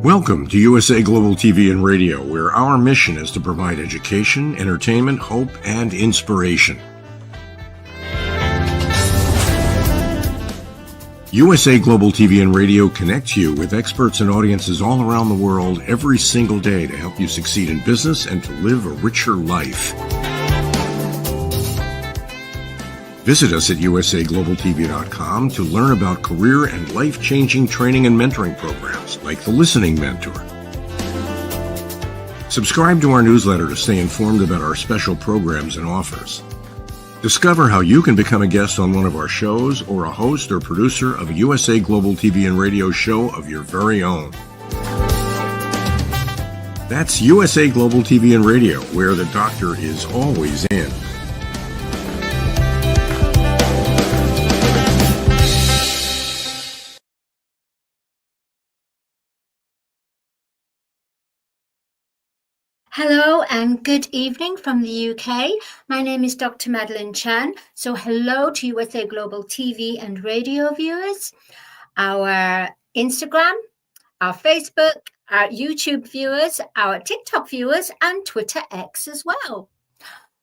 Welcome to USA Global TV and Radio, where our mission is to provide education, entertainment, hope, and inspiration. USA Global TV and Radio connects you with experts and audiences all around the world every single day to help you succeed in business and to live a richer life. Visit us at usaglobaltv.com to learn about career and life-changing training and mentoring programs like the Listening Mentor. Subscribe to our newsletter to stay informed about our special programs and offers. Discover how you can become a guest on one of our shows or a host or producer of a USA Global TV and Radio show of your very own. That's USA Global TV and Radio, where the doctor is always in. Hello and good evening from the UK. My name is Dr. Madalene Chan. So hello to USA Global TV and Radio viewers, our Instagram, our Facebook, our YouTube viewers, our TikTok viewers, and Twitter X as well.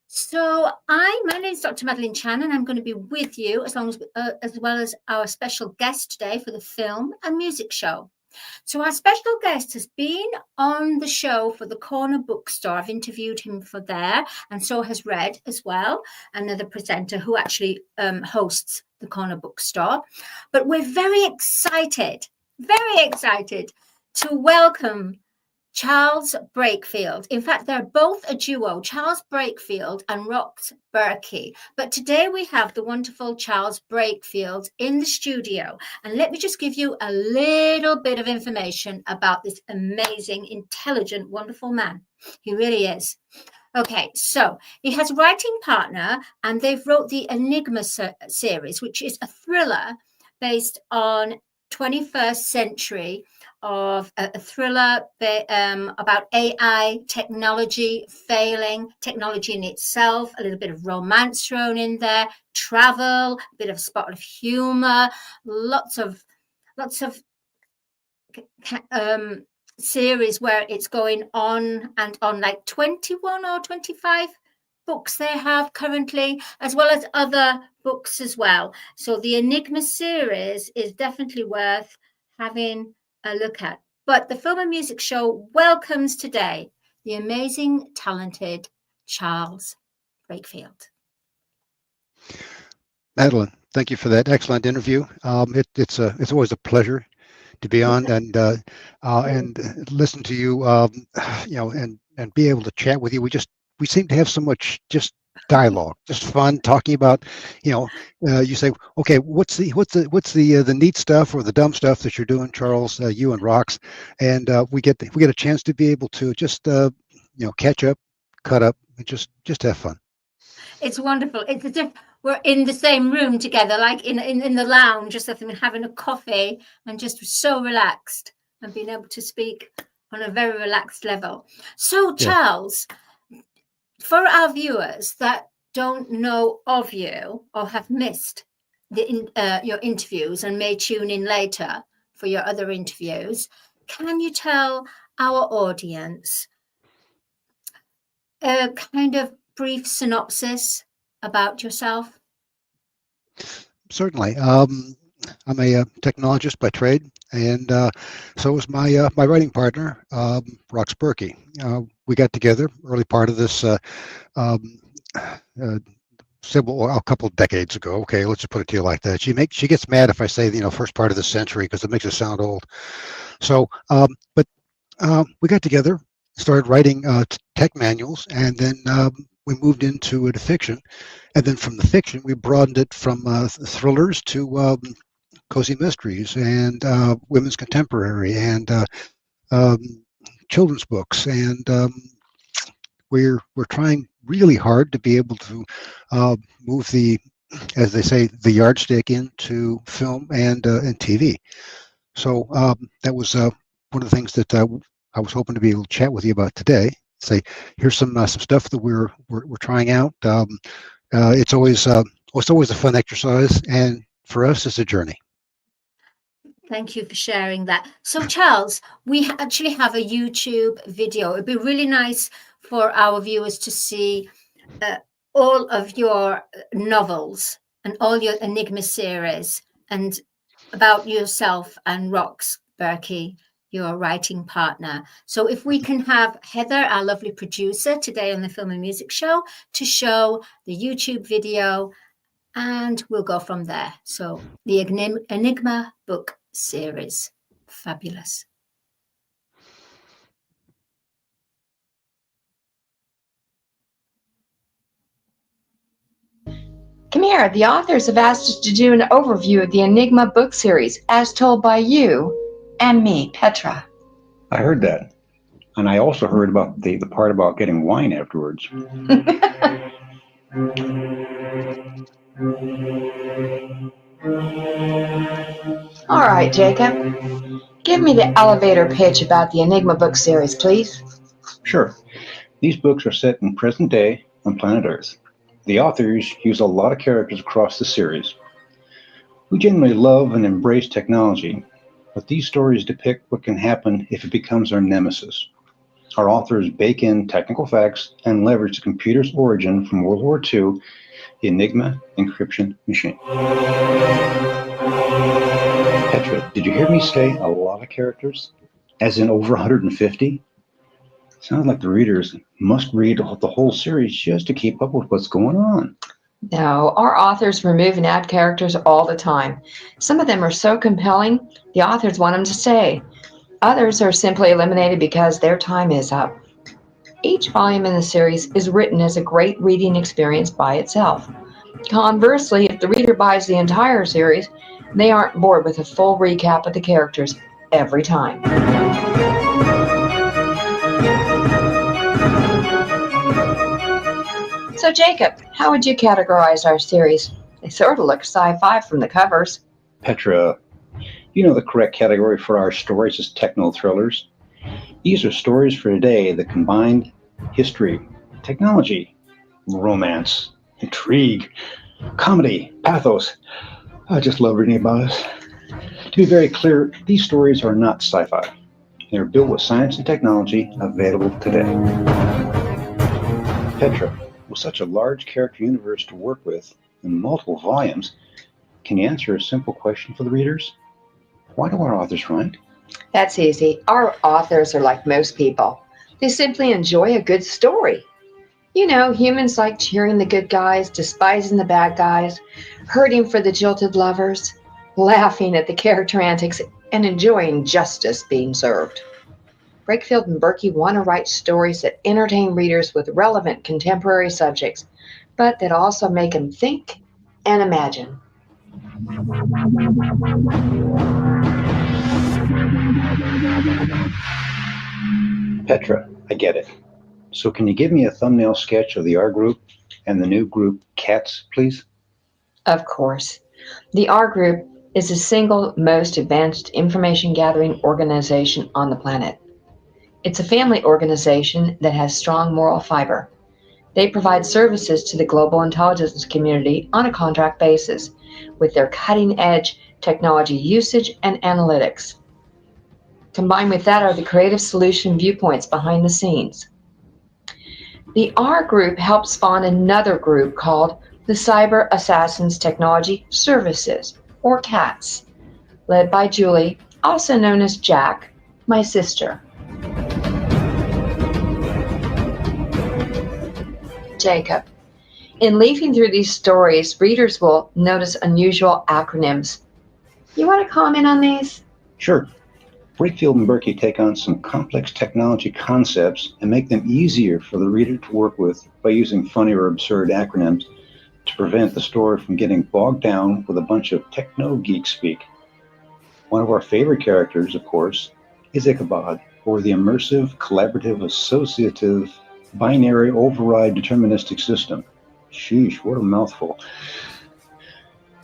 So my name is Dr. Madalene Chan, and I'm going to be with you as well as our special guest today for the film and music show. So our special guest has been on the show for the Corner Bookstore. I've interviewed him for there, and so has Red as well, another presenter who actually hosts the Corner Bookstore. But we're very excited to welcome Charles Breakfield. In fact, they're both a duo, Charles Breakfield and Berkey. But today we have the wonderful Charles Breakfield in the studio. And let me just give you a little bit of information about this amazing, intelligent, wonderful man. He really is. Okay, so he has a writing partner, and they've wrote the Enigma series, which is a thriller based on 21st century of a thriller about AI, technology failing, technology in itself, a little bit of romance thrown in there, travel, a bit of spot of humor, lots of series where it's going on and on, like 21 or 25 books they have currently, as well as other books as well. So the Enigma series is definitely worth having a look at. But the Film and Music Show welcomes today the amazing, talented Charles Breakfield. Madalene, thank you for that excellent interview. It's always a pleasure to be on and listen to you, and be able to chat with you. We seem to have so much just dialogue, just fun talking about, you say, okay, what's the neat stuff or the dumb stuff that you're doing, Charles, you and Rox, and we get a chance to be able to just catch up, cut up, and just have fun. It's wonderful. It's as if we're in the same room together, like in the lounge, just having a coffee and just so relaxed and being able to speak on a very relaxed level. So, Charles, for our viewers that don't know of you or have missed your interviews and may tune in later for your other interviews, can you tell our audience a kind of brief synopsis about yourself? Certainly. I'm a technologist by trade, and so is my writing partner, Rox Burkey. We got together early part of this a couple of decades ago. Okay, let's just put it to you like that. She gets mad if I say first part of the century because it makes it sound old. So, but we got together, started writing tech manuals, and then we moved into the fiction, and then from the fiction we broadened it from thrillers to cozy mysteries and women's contemporary and children's books, and we're trying really hard to be able to move the, as they say, the yardstick into film and TV. So that was one of the things that I was hoping to be able to chat with you about today. Say, here's some stuff that we're trying out. It's always a fun exercise, and for us, it's a journey. Thank you for sharing that. So, Charles, we actually have a YouTube video. It'd be really nice for our viewers to see all of your novels and all your Enigma series, and about yourself and Rox Berkey, your writing partner. So if we can have Heather, our lovely producer today on the Film and Music Show, to show the YouTube video, and we'll go from there. So the Enigma book series. Fabulous. Come here. The authors have asked us to do an overview of the Enigma book series, as told by you and me, Petra. I heard that. And I also heard about the part about getting wine afterwards. All right, Jacob. Give me the elevator pitch about the Enigma book series, please. Sure. These books are set in present day on planet Earth. The authors use a lot of characters across the series. We generally love and embrace technology, but these stories depict what can happen if it becomes our nemesis. Our authors bake in technical facts and leverage the computer's origin from World War II, the Enigma encryption machine. Petra, did you hear me say a lot of characters? As in over 150? Sounds like the readers must read the whole series just to keep up with what's going on. No, our authors remove and add characters all the time. Some of them are so compelling, the authors want them to stay. Others are simply eliminated because their time is up. Each volume in the series is written as a great reading experience by itself. Conversely, if the reader buys the entire series, they aren't bored with a full recap of the characters every time. So, Jacob, how would you categorize our series? They sort of look sci-fi from the covers. Petra, you know the correct category for our stories is techno thrillers. These are stories for today that combine history, technology, romance, intrigue, comedy, pathos. I just love reading about it. To be very clear, these stories are not sci-fi. They're built with science and technology available today. Petra, with such a large character universe to work with in multiple volumes, can you answer a simple question for the readers? Why do our authors write? That's easy. Our authors are like most people. They simply enjoy a good story. You know, humans like cheering the good guys, despising the bad guys, hurting for the jilted lovers, laughing at the character antics, and enjoying justice being served. Breakfield and Burkey want to write stories that entertain readers with relevant contemporary subjects, but that also make them think and imagine. Petra, I get it. So can you give me a thumbnail sketch of the R group and the new group CATS, please? Of course. The R Group is the single most advanced information gathering organization on the planet. It's a family organization that has strong moral fiber. They provide services to the global intelligence community on a contract basis with their cutting-edge technology usage and analytics. Combined with that are the creative solution viewpoints behind the scenes. The R Group helped spawn another group called the Cyber Assassins Technology Services, or CATS, led by Julie, also known as Jack, my sister. Jacob, in leafing through these stories, readers will notice unusual acronyms. You want to comment on these? Sure. Breakfield and Berkey take on some complex technology concepts and make them easier for the reader to work with by using funny or absurd acronyms to prevent the story from getting bogged down with a bunch of techno-geek speak. One of our favorite characters, of course, is Ichabod, or the immersive, collaborative, associative, binary override deterministic system. Sheesh, what a mouthful.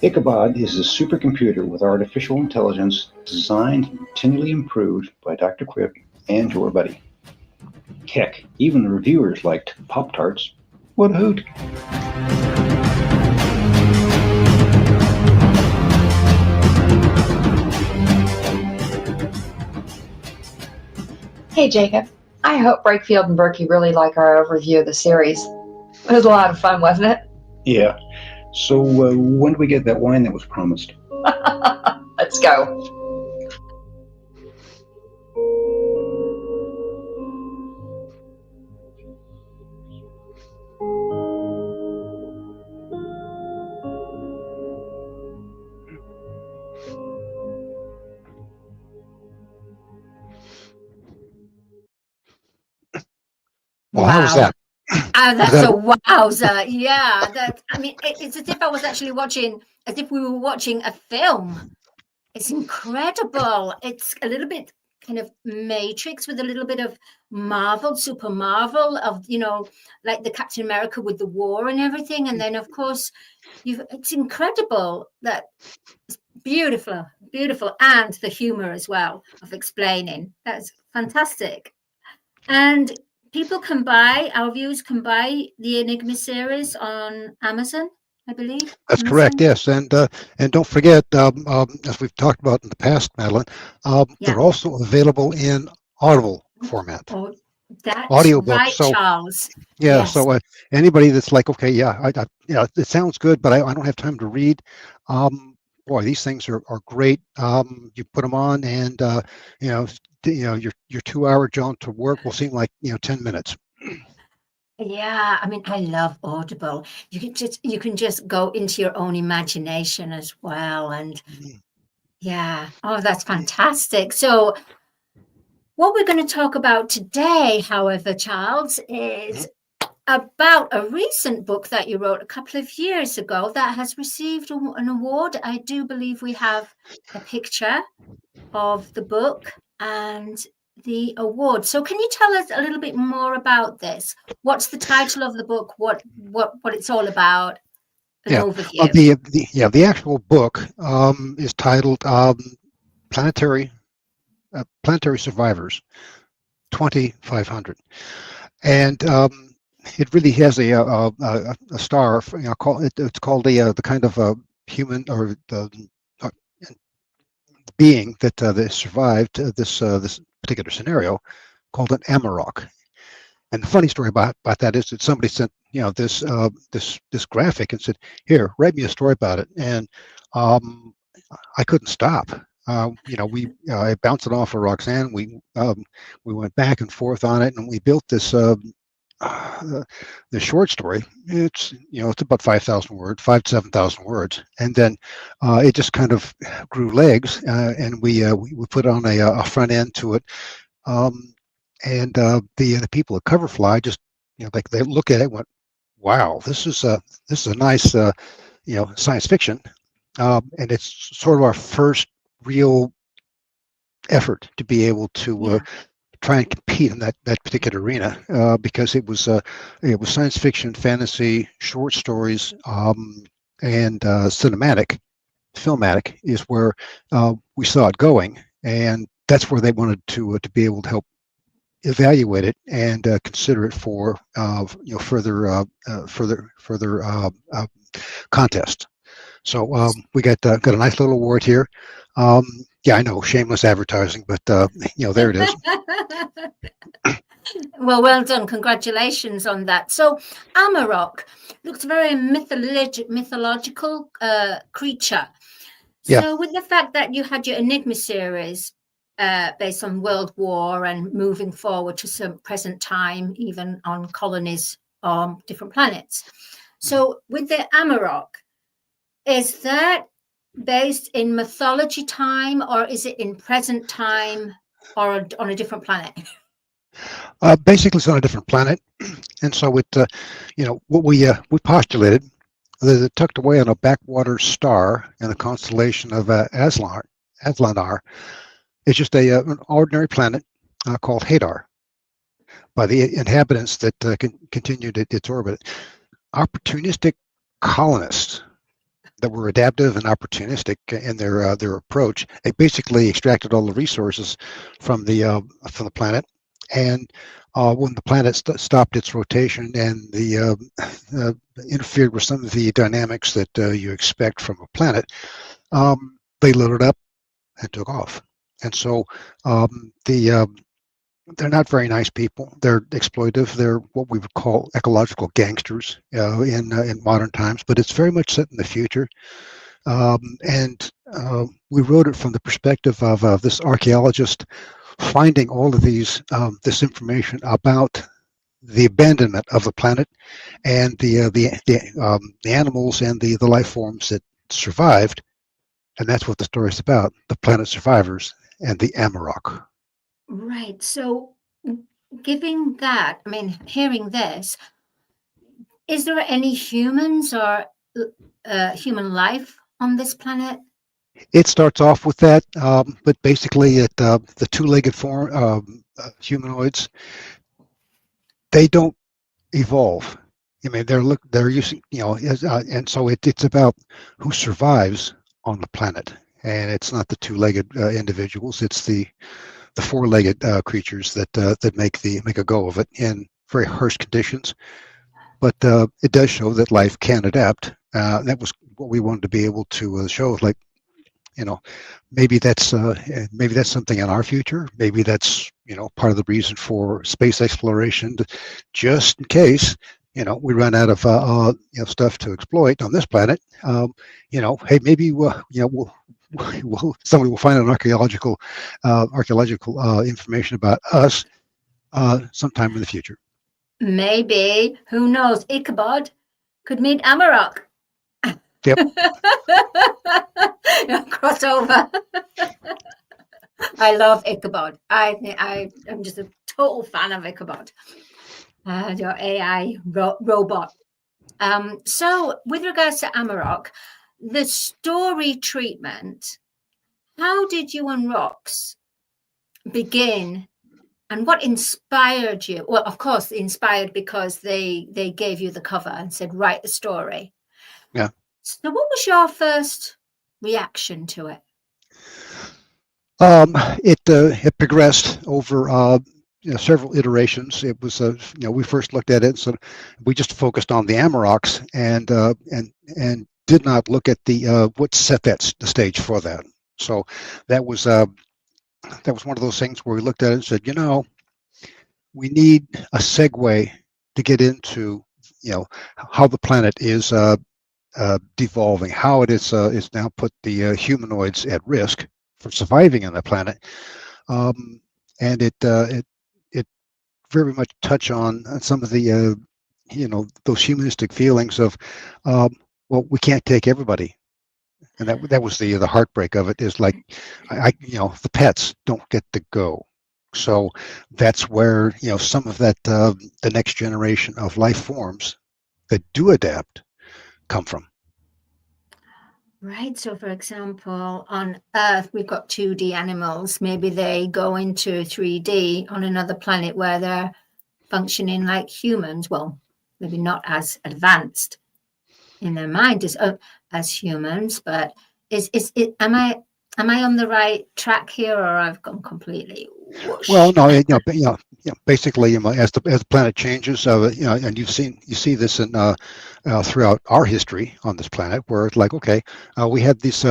Ichabod is a supercomputer with artificial intelligence designed and continually improved by Dr. Quip and your buddy. Heck, even the reviewers liked Pop-Tarts. What a hoot. Hey, Jacob. I hope Breakfield and Burkey really like our overview of the series. It was a lot of fun, wasn't it? Yeah. So when do we get that wine that was promised? Let's go. Well, how was that? Oh, Was that's that a wowzer. Yeah, I mean, it's as if I was actually watching, as if we were watching a film. It's incredible. It's a little bit kind of Matrix with a little bit of Marvel, super Marvel of, like the Captain America with the war and everything. And then, of course, it's incredible. That it's beautiful, beautiful. And the humor as well of explaining. That's fantastic. And our viewers can buy the Enigma series on Amazon, I believe. That's Amazon. correct, yes. And don't forget, as we've talked about in the past, Madeline, they're also available in Audible format. Oh, that's Audiobook. right, So, Charles. yeah, Yes. so anybody that's like, okay, yeah, it sounds good, but I don't have time to read. Boy, these things are great. You put them on, and your 2-hour jaunt to work will seem like 10 minutes. Yeah, I mean, I love Audible. You can just go into your own imagination as well, and yeah, oh, that's fantastic. So, what we're going to talk about today, however, Charles, is about a recent book that you wrote a couple of years ago that has received an award. I do believe we have a picture of the book and the award. So can you tell us a little bit more about this? What's the title of the book? What it's all about? An overview. The actual book is titled Planetary Survivors 2500, and it really has a star. It's called the kind of human or the being that survived this particular scenario, called an Amarok. And the funny story about that is that somebody sent this graphic and said, "Here, write me a story about it," and I couldn't stop. I bounced it off of Roxanne. We went back and forth on it, and we built this the short story. It's about 5,000 words, 5,000 to 7,000 words, and then it just kind of grew legs, and we put on a front end to it, and the people at Coverfly just like they look at it and went, "Wow, this is a nice science fiction," and it's sort of our first real effort to be able to try and compete in that particular arena, because it was science fiction, fantasy, short stories, and filmatic is where we saw it going, and that's where they wanted to be able to help evaluate it and consider it for further contest. So we got a nice little award here. Yeah, I know, shameless advertising, but there it is. Well done. Congratulations on that. So Amarok looks very mythological creature. Yeah. So with the fact that you had your Enigma series based on World War and moving forward to some present time, even on colonies on different planets. So with the Amarok, is that based in mythology time, or is it in present time, or on a different planet? Basically, it's on a different planet, and so it, what we postulated that it tucked away on a backwater star in the constellation of Aslanar, is just an ordinary planet called Hadar by the inhabitants that continued its orbit. Opportunistic colonists that were adaptive and opportunistic in their approach. They basically extracted all the resources from the planet, and when the planet stopped its rotation and the interfered with some of the dynamics that you expect from a planet, they loaded up and took off. And so the they're not very nice people. They're exploitive. They're what we would call ecological gangsters in modern times. But it's very much set in the future. And we wrote it from the perspective of this archaeologist finding all of this information about the abandonment of the planet and the animals and the life forms that survived, and that's what the story is about: the planet survivors and the Amarok. Right. So, giving that, I mean, hearing this, is there any humans or human life on this planet? It starts off with that, but basically, the two-legged form humanoids, they don't evolve. I mean, they're using, and so it's about who survives on the planet, and it's not the two-legged individuals; it's the four-legged creatures that make a go of it in very harsh conditions. But it does show that life can adapt. That was what we wanted to be able to show. Like, maybe that's something in our future. Maybe that's part of the reason for space exploration, just in case we run out of stuff to exploit on this planet. Hey, maybe somebody will find an archaeological information about us sometime in the future. Maybe, who knows? Ichabod could meet Amarok. Yep. Crossover. I love Ichabod. I'm just a total fan of Ichabod, your AI robot. So, with regards to Amarok, the story treatment, how did you and Rox begin, and what inspired you? Well, of course, inspired because they gave you the cover and said, write the story. Yeah. So what was your first reaction to it? It progressed over several iterations. It was we first looked at it, so we just focused on the Amaroks and did not look at the what set the stage for that. So that was one of those things where we looked at it and said, we need a segue to get into how the planet is devolving, how it is now put the humanoids at risk for surviving on the planet, and it very much touch on some of the those humanistic feelings of well, we can't take everybody, and that was the heartbreak of it. Is like the pets don't get to go. So that's where some of that the next generation of life forms that do adapt come from. Right. So, for example, on Earth, we've got 2D animals. Maybe they go into 3D on another planet where they're functioning like humans. Well, maybe not as advanced in their mind as humans, but am I on the right track here, or I've gone completely whoosh? Well, no, basically, as the planet changes, and you see this in throughout our history on this planet, where it's like, okay, we had this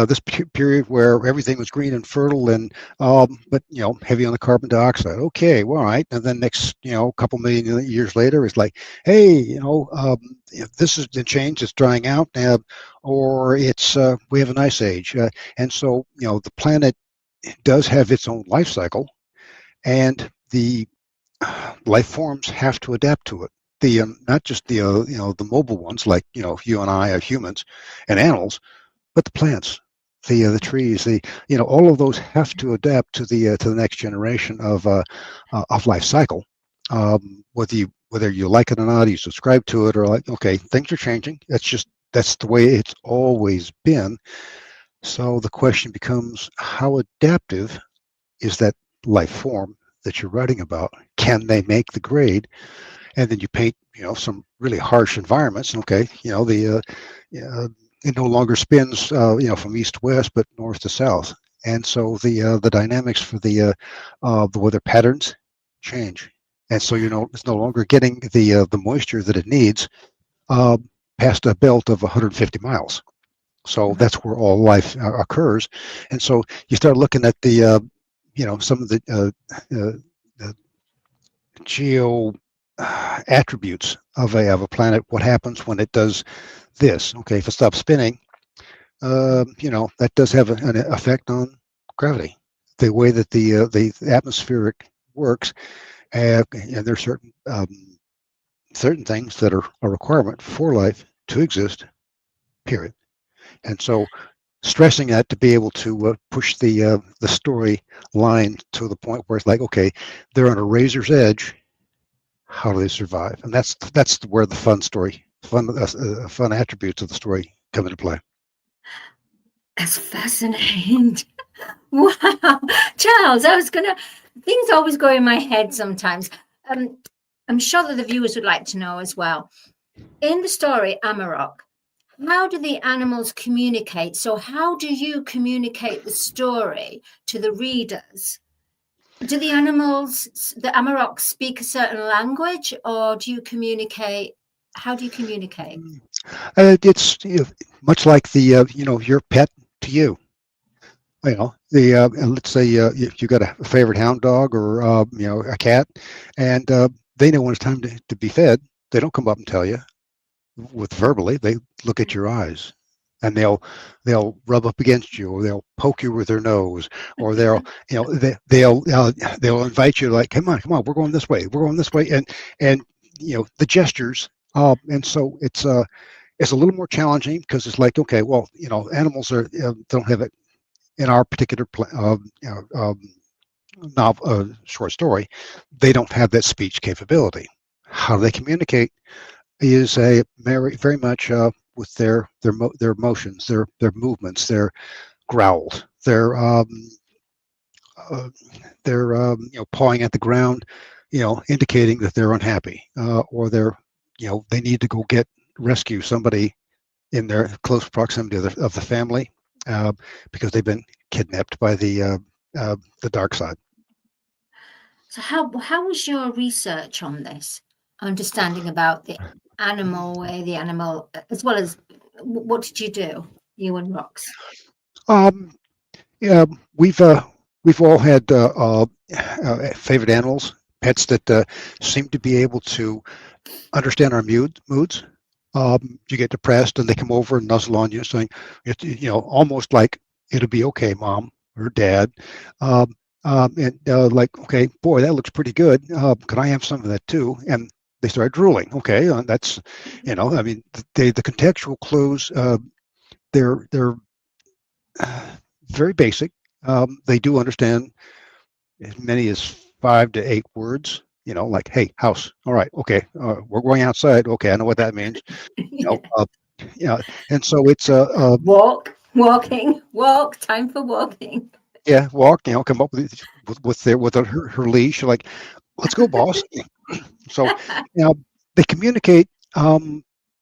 period where everything was green and fertile, and but heavy on the carbon dioxide. Okay, well, all right, and then next couple million years later, it's like, hey, this has been changed, it's drying out, or it's we have an ice age, and so the planet does have its own life cycle, and the life forms have to adapt to it. The not just the the mobile ones like you and I are humans and animals, but the plants, the trees, all of those have to adapt to the next generation of life cycle. Whether you like it or not, you subscribe to it or like, okay, things are changing. That's the way it's always been. So the question becomes, how adaptive is that life form that you're writing about? Can they make the grade? And then you paint some really harsh environments. Okay, it no longer spins from east to west, but north to south. And so the dynamics for the weather patterns change. And so it's no longer getting the moisture that it needs past a belt of 150 miles. So that's where all life occurs. And so you start looking at the some of the geo attributes of a planet. What happens when it does this? Okay, if it stops spinning, that does have an effect on gravity. The way that the atmospheric works, and there's certain things that are a requirement for life to exist. Period. And so, stressing that to be able to push the story line to the point where it's like, okay, they're on a razor's edge. How do they survive? And that's where the fun attributes of the story come into play. That's fascinating. Wow. Charles, things always go in my head sometimes. I'm sure that the viewers would like to know as well. In the story, Amarok, how do the animals communicate? So how do you communicate the story to the readers? Do the Amarok speak a certain language, or do you communicate? How do you communicate? It's much like your pet to you. Let's say if you got a favorite hound dog or a cat, and they know when it's time to be fed. They don't come up and tell you with verbally. They look at your eyes, and they'll rub up against you, or they'll poke you with their nose, or they'll invite you, like, come on, we're going this way, and the gestures. And so it's a little more challenging because it's like, okay, well, animals don't have it in our particular short story. They don't have that speech capability. How they communicate is very much with their motions, their movements, their growls, their pawing at the ground, indicating that they're unhappy, or they need to go rescue somebody in their close proximity of the family, because they've been kidnapped by the dark side. So how was your research on this? Understanding about the animal, as well as what did you do, you and Rox? Yeah, we've all had favorite animals, pets that seem to be able to understand our moods. You get depressed, and they come over and nuzzle on you, saying, almost like, "It'll be okay, Mom," or Dad. Like, "Okay, boy, that looks pretty good. Can I have some of that too?" And they start drooling. Okay, that's, the contextual clues, they're very basic. They do understand as many as 5 to 8 words. Like, "Hey, house. All right, okay. We're going outside. Okay, I know what that means." And so it's walk. Time for walking. Yeah, walk. Come up with her leash. Like, "Let's go, boss." So they communicate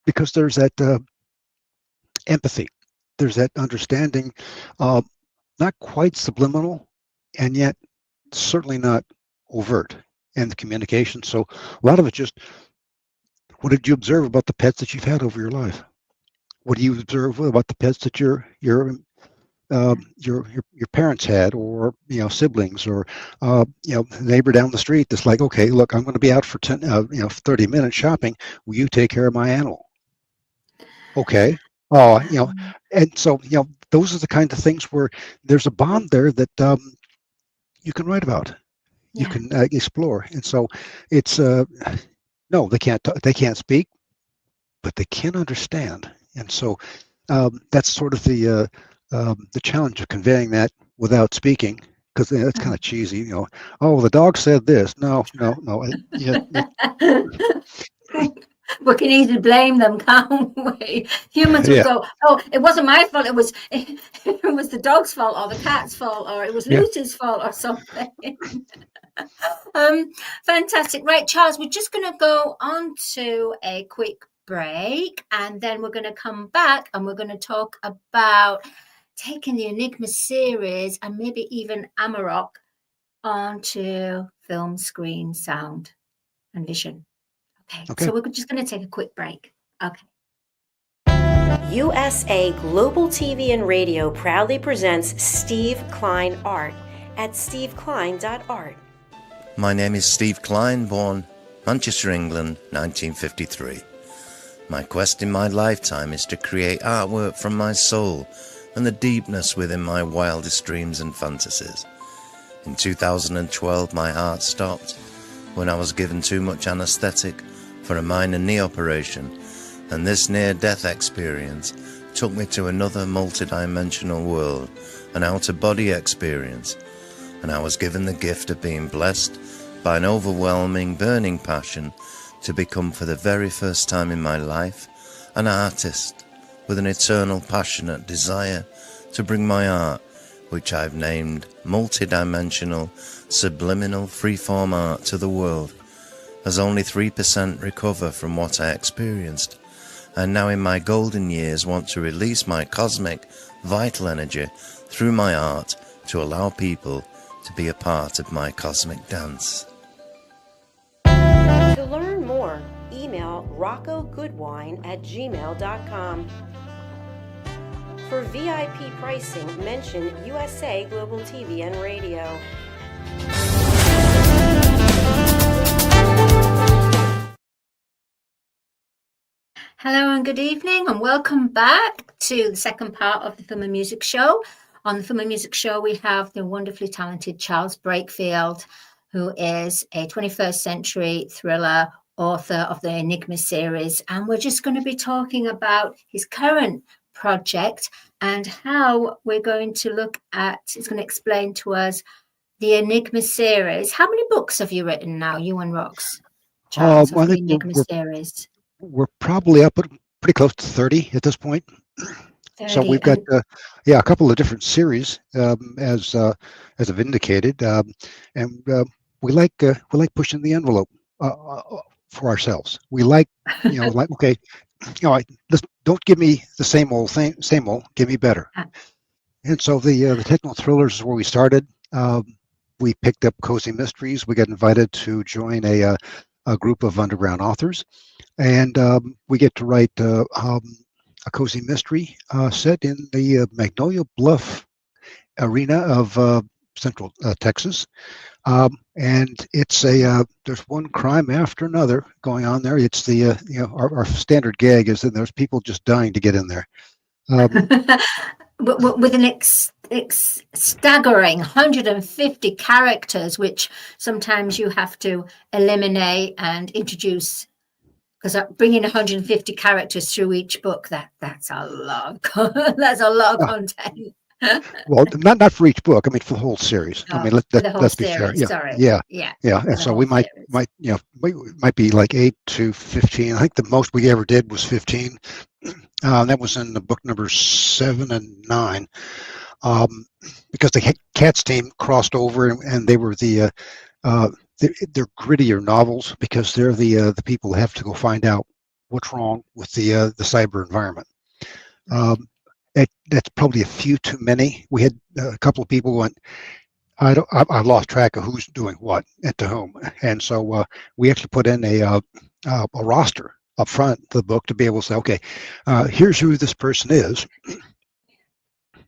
because there's that empathy. There's that understanding, not quite subliminal, and yet certainly not overt in the communication. So a lot of it just, what did you observe about the pets that you've had over your life? What do you observe about the pets that your parents had, or siblings, or neighbor down the street that's like, "Okay, look, I'm going to be out for 30 minutes shopping. Will you take care of my animal?" Okay. And so those are the kind of things where there's a bond there that you can write about. You can explore. And so it's no, they can't speak, but they can understand. And so that's sort of the challenge of conveying that without speaking, because it's kind of cheesy. "Oh, the dog said this." No. We can easily blame them, can't we? Humans will go, "Oh, it wasn't my fault. It was the dog's fault, or the cat's fault, or it was Lucy's fault, or something." Fantastic. Right, Charles, we're just going to go on to a quick break, and then we're going to come back and we're going to talk about taking the Enigma series and maybe even Amarok onto film, screen, sound, and vision. Okay. So we're just going to take a quick break. Okay. USA Global TV and Radio proudly presents Steve Klein Art at steveklein.art. My name is Steve Klein, born Manchester, England, 1953. My quest in my lifetime is to create artwork from my soul and the deepness within my wildest dreams and fantasies. In 2012, my heart stopped when I was given too much anesthetic for a minor knee operation, and this near-death experience took me to another multi-dimensional world, an out-of-body experience, and I was given the gift of being blessed by an overwhelming, burning passion to become, for the very first time in my life, an artist with an eternal, passionate desire to bring my art, which I've named multi-dimensional, subliminal, freeform art, to the world, as only 3% recover from what I experienced, and now in my golden years want to release my cosmic, vital energy through my art to allow people to be a part of my cosmic dance. To learn more, email roccogoodwine@gmail.com. For VIP pricing, mention USA Global TV and Radio. Hello and good evening, and welcome back to the second part of the Film and Music Show. On the Film and Music Show, we have the wonderfully talented Charles Breakfield, who is a 21st century thriller author of the Enigma series. And we're just going to be talking about his current project and how we're going to look at, he's going to explain to us the Enigma series. How many books have you written now, you and Rox, Charles, of the Enigma series? We're probably up at pretty close to 30 at this point. 30, so we've got a couple of different series, as I've indicated, and we like pushing the envelope for ourselves. We like, like, okay, let's don't give me the same old thing, give me better. And so the techno thrillers is where we started. We picked up cozy mysteries. We got invited to join a group of underground authors, and we get to write a cozy mystery set in the Magnolia Bluff arena of Central Texas. And it's there's one crime after another going on there. It's the our standard gag is that there's people just dying to get in there. With an staggering 150 characters, which sometimes you have to eliminate and introduce, because bringing 150 characters through each book, that's a lot. That's a lot of content. Well, not for each book. I mean, for the whole series. Oh, I mean, let's be fair. Yeah, sorry. Yeah. And so we might be like 8 to 15. I think the most we ever did was 15. That was in the book number 7 and 9, because the Cats team crossed over, and they were they're grittier novels because they're the people who have to go find out what's wrong with the cyber environment. That's probably a few too many. We had a couple of people went, I lost track of who's doing what and to whom, and so we actually put in a roster up front of the book to be able to say, okay, here's who this person is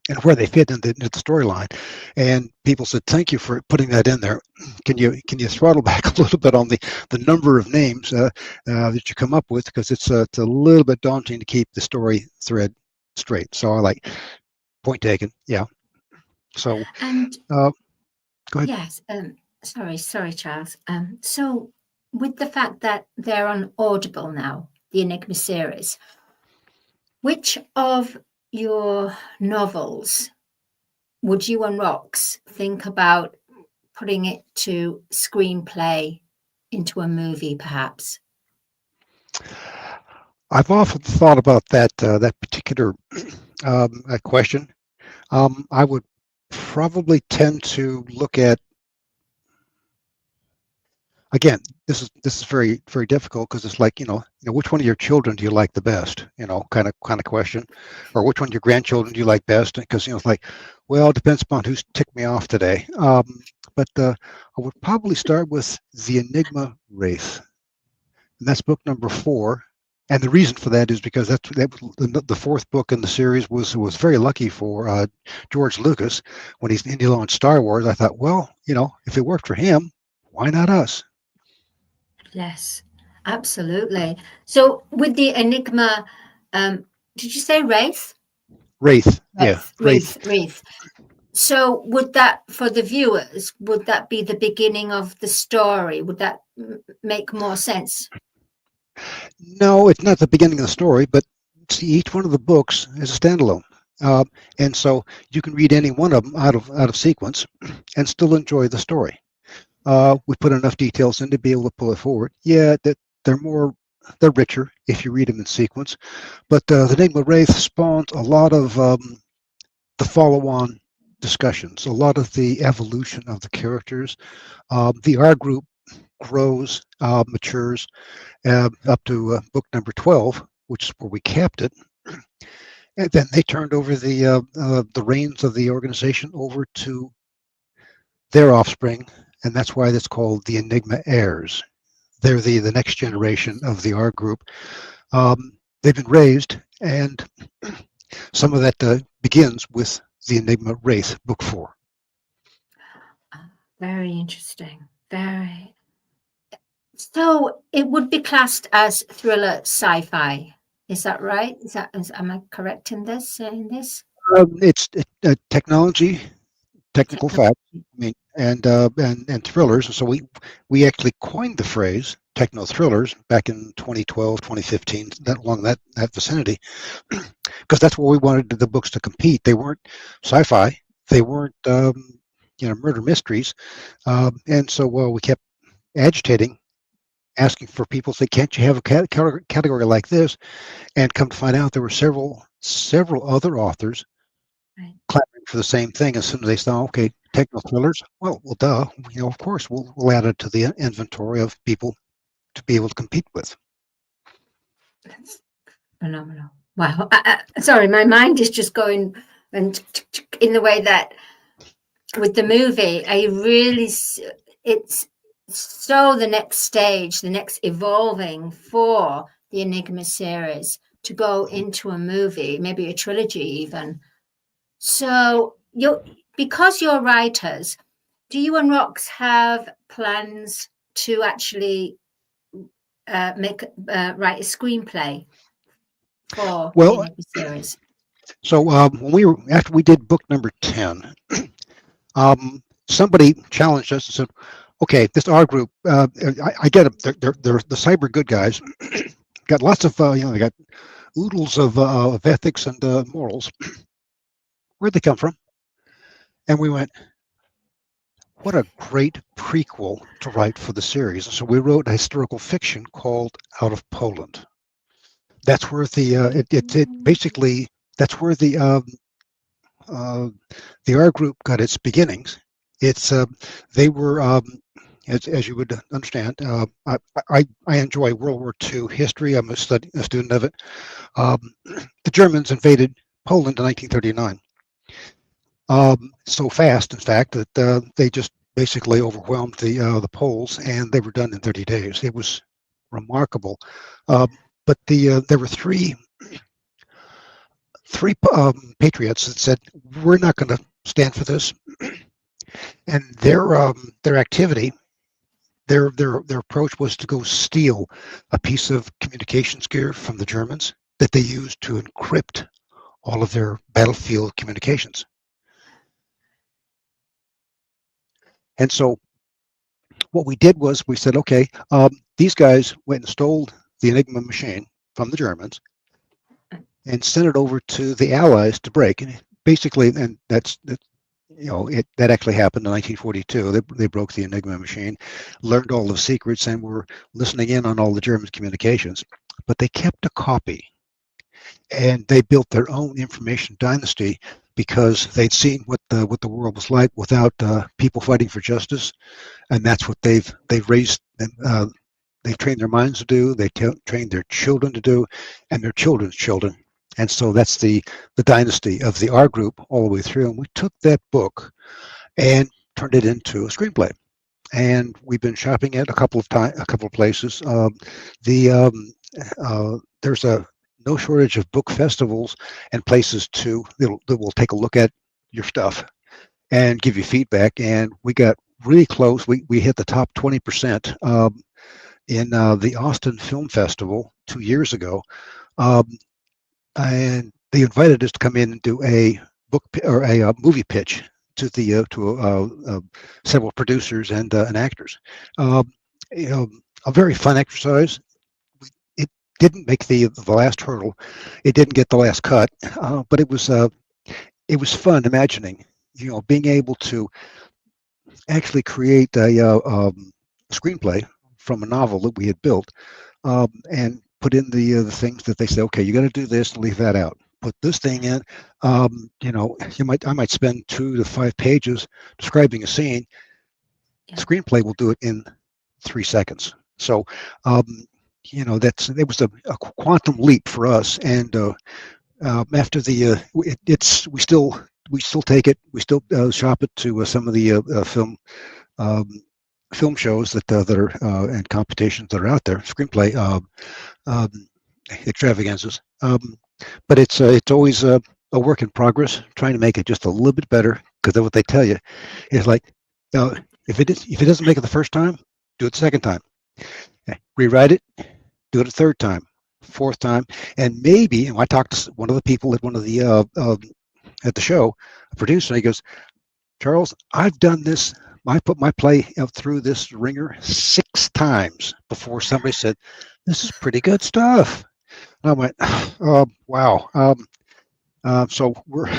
and where they fit into the storyline. And people said, thank you for putting that in there. Can you throttle back a little bit on the number of names that you come up with, because it's a little bit daunting to keep the story thread straight. So I like, point taken. Yeah. So go ahead. Yes. Sorry, Charles. So with the fact that they're on Audible now, the Enigma series, which of your novels would you and Rox think about putting it to screenplay into a movie, perhaps? I've often thought about that particular question. I would probably tend to look at, again, this is very, very difficult, because it's like, which one of your children do you like the best, kind of question, or which one of your grandchildren do you like best? Because it's like, well, it depends upon who's ticked me off today. But I would probably start with the Enigma Wraith, and that's book number 4. And the reason for that is because that the 4th book in the series was very lucky for George Lucas when he launched Star Wars. I thought, well, if it worked for him, why not us? Yes, absolutely. So with the Enigma, did you say Wraith? Wraith, yeah, Wraith. Wraith. So would that, for the viewers, would that be the beginning of the story? Would that make more sense? No, it's not the beginning of the story, but see, each one of the books is a standalone. And so you can read any one of them out of sequence and still enjoy the story. We put enough details in to be able to pull it forward. Yeah, that they're richer if you read them in sequence. But the Enigma Wraith spawns a lot of the follow-on discussions, a lot of the evolution of the characters. The R group grows, matures up to book number 12, which is where we capped it. And then they turned over the reins of the organization over to their offspring, and that's why it's called the Enigma heirs. They're the next generation of the R group. They've been raised, and some of that begins with the Enigma Wraith, book 4. Very interesting. Very. So it would be classed as thriller sci-fi. Is that right? Am I correct in this? It's technology, technical facts, I mean, and thrillers. And so we actually coined the phrase techno thrillers back in 2012, 2015, along that vicinity, because that's where we wanted the books to compete. They weren't sci-fi. They weren't murder mysteries, and so we kept agitating, asking for people, say, can't you have a category like this? And come to find out, there were several other authors clamoring for the same thing. As soon as they saw, okay, techno thrillers, well, duh, of course, we'll add it to the inventory of people to be able to compete with. That's phenomenal. Wow. Sorry, my mind is just going and in the way that with the movie, it's so the next stage, the next evolving for the Enigma series to go into a movie, maybe a trilogy even. So because you're writers, do you and Rox have plans to actually write a screenplay for the Enigma series? So after we did book number 10, somebody challenged us and said, okay, this R group, I get them. They're the cyber good guys. Got lots of, they got oodles of ethics and morals. Where'd they come from? And we went, what a great prequel to write for the series. And so we wrote a historical fiction called Out of Poland. That's where basically, that's where the R group got its beginnings. They were, as you would understand, I enjoy World War II history. I'm a student of it. The Germans invaded Poland in 1939. So fast, in fact, that they just basically overwhelmed the Poles, and they were done in 30 days. It was remarkable. But there were three patriots that said, we're not going to stand for this. And their activity, their approach was to go steal a piece of communications gear from the Germans that they used to encrypt all of their battlefield communications. And so what we did was we said, okay, these guys went and stole the Enigma machine from the Germans and sent it over to the Allies to break. And basically, and that actually happened in 1942. They broke the Enigma machine, learned all the secrets, and were listening in on all the German communications. But they kept a copy, and they built their own information dynasty because they'd seen what the world was like without people fighting for justice, and that's what they've raised. They've trained their minds to do. They trained their children to do, and their children's children. And so that's the dynasty of the R group all the way through. And we took that book and turned it into a screenplay. And we've been shopping it a couple of places. There's no shortage of book festivals and places that will take a look at your stuff and give you feedback. And we got really close. We hit the top 20% in the Austin Film Festival 2 years ago, and they invited us to come in and do a or a movie pitch to the several producers and actors. A very fun exercise. It didn't make the last hurdle. It didn't get the last cut, but it was fun imagining, being able to actually create a screenplay from a novel that we had built, and put in the things that they say, okay, you got to do this and leave that out. Put this thing in. I might spend 2 to 5 pages describing a scene. Yeah. Screenplay will do it in 3 seconds. So, it was a quantum leap for us. And after we still take it. We still shop it to some of the film shows that are and competitions that are out there. Screenplay extravaganzas. But it's always a work in progress, trying to make it just a little bit better, because what they tell you is like, if it doesn't make it the first time, do it the second time. Rewrite it, do it a third time, fourth time, and maybe. And I talked to one of the people at one of the at the show, a producer, and he goes, Charles, I've done this. I put my play through this ringer 6 times before somebody said, this is pretty good stuff. And I went, oh, wow. So we're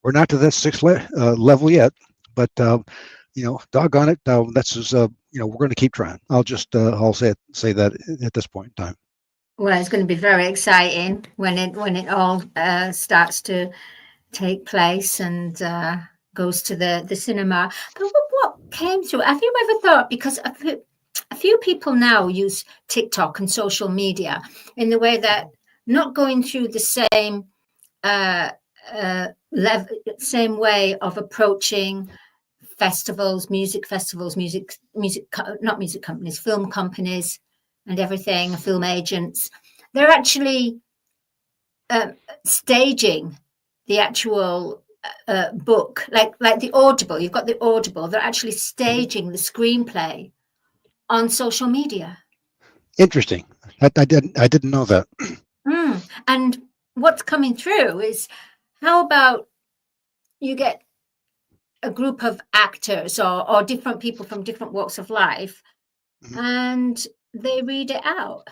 not to that 6th level yet, but doggone it, that's as we're going to keep trying. I'll say that at this point in time. Well, it's going to be very exciting when it all starts to take place and goes to the cinema. But what came through? Have you ever thought, because a few people now use TikTok and social media in the way that not going through the same same way of approaching festivals, not music companies, film companies and everything, film agents. They're actually staging the actual book, like the Audible. You've got the Audible. They're actually staging the screenplay on social media. Interesting. I didn't know that. And what's coming through is, how about you get a group of actors or different people from different walks of life, and they read it out.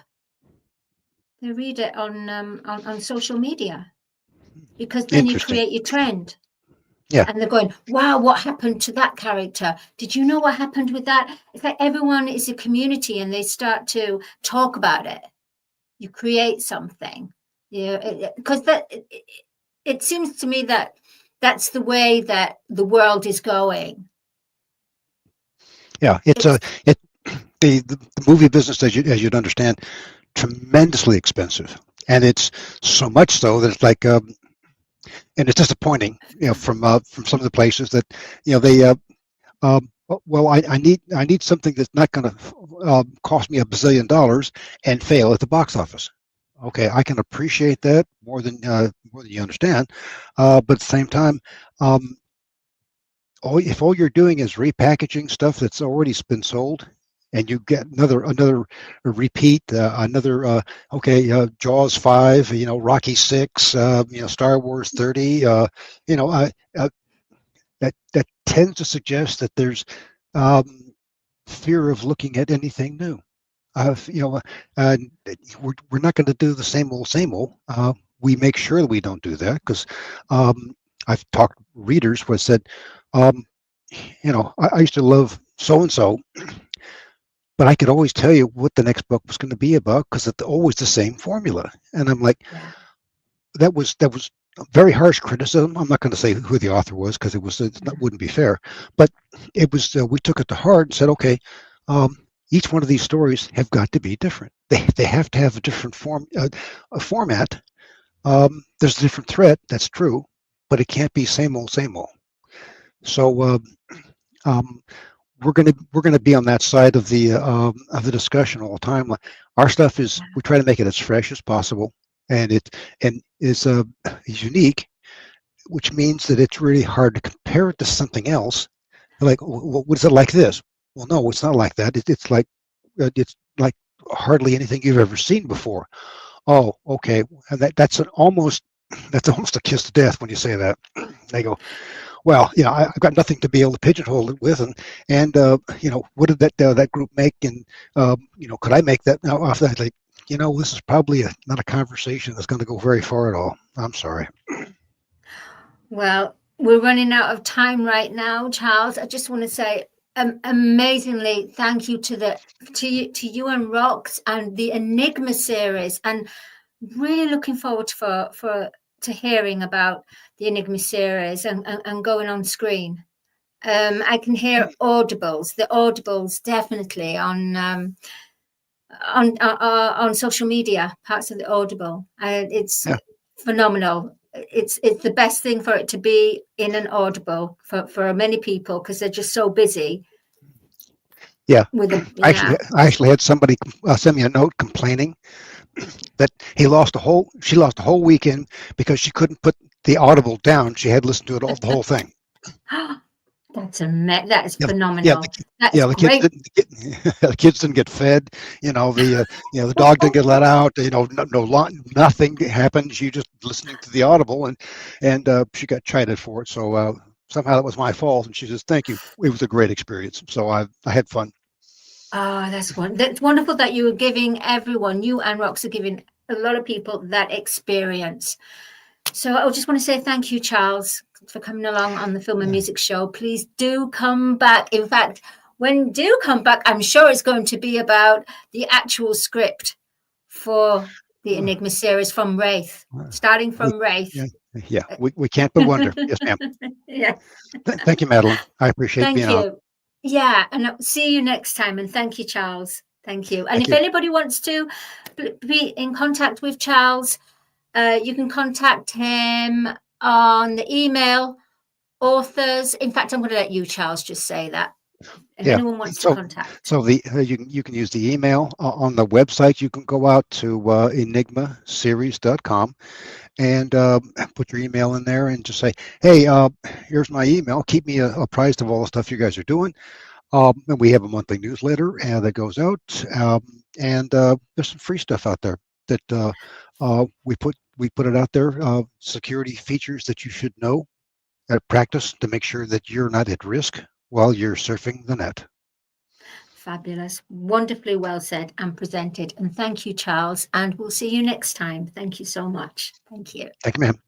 They read it on social media, because then you create your trend. Yeah. And they're going, wow, what happened to that character? Did you know what happened with that? It's like everyone is a community, and they start to talk about it. You create something. Because it seems to me that that's the way that the world is going. Yeah, the movie business, as you'd understand, tremendously expensive, and it's so much so that it's like, and it's disappointing, from some of the places that, they, well, I need something that's not going to cost me $1 billion and fail at the box office. Okay, I can appreciate that more than you understand, but at the same time, if all you're doing is repackaging stuff that's already been sold, and you get another repeat, Jaws 5, Rocky 6, Star Wars 30, that tends to suggest that there's fear of looking at anything new. We're not going to do the same old. We make sure that we don't do that, because I've talked to readers who have said, I used to love so-and-so, but I could always tell you what the next book was going to be about, because it's always the same formula. And I'm like, that was very harsh criticism. I'm not going to say who the author was, because that wouldn't be fair. But it was, we took it to heart and said, okay, each one of these stories have got to be different. They have to have a different a format. There's a different threat, that's true, but it can't be same old. So we're gonna be on that side of the discussion all the time. Our stuff is, we try to make it as fresh as possible, and is unique, which means that it's really hard to compare it to something else Like, what is it like this? Well, no, it's not like that. It's like hardly anything you've ever seen before. Oh, okay. And that's almost a kiss to death when you say that. They go, well, I've got nothing to be able to pigeonhole it with, and what did that group make, and could I make that now off that? Like, this is probably not a conversation that's going to go very far at all. I'm sorry. Well, we're running out of time right now, Charles. I just want to say amazingly thank you to you and Rox and the Enigma series, and really looking forward to hearing about the Enigma series and going on screen. I can hear the audibles definitely on social media, parts of the audible. It's phenomenal. It's the best thing for it to be in an audible for many people, because they're just so busy. Yeah. I actually had somebody send me a note complaining that she lost a whole weekend because she couldn't put the audible down. She had listened to it the whole thing. That is phenomenal. Yeah, the kids didn't get fed. The dog didn't get let out. Nothing happened. She just listening to the audible, and she got chided for it. So somehow that was my fault. And she says, "Thank you. It was a great experience." So I had fun. Oh, that's wonderful that you were giving everyone, you and Rox are giving a lot of people that experience. So I just want to say thank you, Charles, for coming along on the Film and Music Show. Please do come back. In fact, when you do come back, I'm sure it's going to be about the actual script for the Enigma series from Wraith, starting from Wraith. Yeah, we can't but wonder. Yes, ma'am. Yeah. Thank you, Madalene. I appreciate being on. Yeah, and I'll see you next time. And thank you, Charles. Thank you. And if anybody wants to be in contact with Charles, you can contact him on the email authors. In fact, I'm going to let you, Charles, just say that. If anyone wants to contact. So you can use the email on the website. You can go out to enigmaseries.com and put your email in there and just say, hey, here's my email. Keep me apprised of all the stuff you guys are doing. And we have a monthly newsletter that goes out, and there's some free stuff out there that we put it out there. Security features that you should know at practice to make sure that you're not at risk while you're surfing the net. Fabulous. Wonderfully well said and presented. And thank you, Charles. And we'll see you next time. Thank you so much. Thank you. Thank you, ma'am.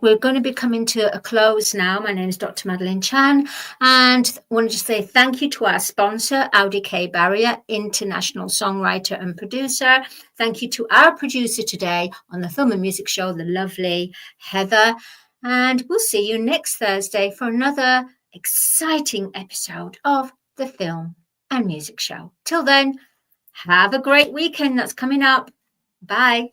We're going to be coming to a close now. My name is Dr. Madalene Chan, and I want to just say thank you to our sponsor, Audi K. Barrier, international songwriter and producer. Thank you to our producer today on the Film and Music Show, the lovely Heather. And we'll see you next Thursday for another exciting episode of the Film and Music Show. Till then, have a great weekend that's coming up. Bye.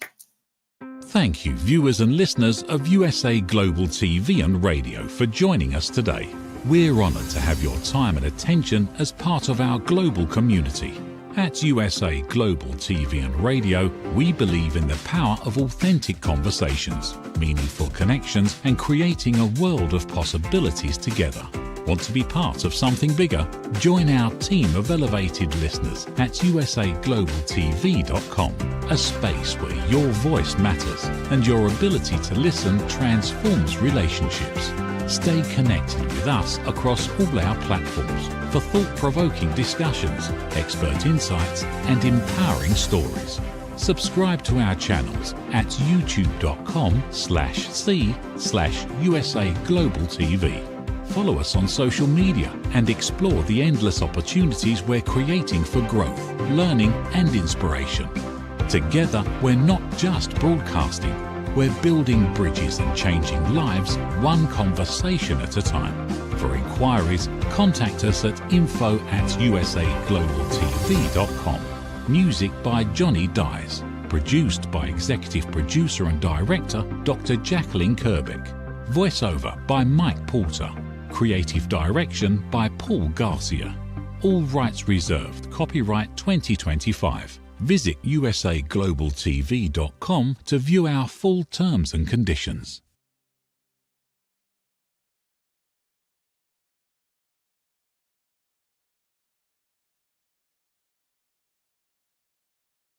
Thank you, viewers and listeners of USA Global TV and Radio, for joining us today. We're honoured to have your time and attention as part of our global community. At USA Global TV and Radio, we believe in the power of authentic conversations, meaningful connections, and creating a world of possibilities together. Want to be part of something bigger? Join our team of elevated listeners at usaglobaltv.com, a space where your voice matters and your ability to listen transforms relationships. Stay connected with us across all our platforms for thought-provoking discussions, expert insights, and empowering stories. Subscribe to our channels at youtube.com/c/USAGlobalTV. Follow us on social media and explore the endless opportunities we're creating for growth, learning, and inspiration. Together, we're not just broadcasting, we're building bridges and changing lives one conversation at a time. For inquiries, contact us at info@usaglobaltv.com. Music by Johnny Dyes. Produced by Executive Producer and Director Dr. Jacqueline Kerbeck. Voiceover by Mike Porter. Creative Direction by Paul Garcia. All rights reserved. Copyright 2025. Visit usaglobaltv.com to view our full terms and conditions.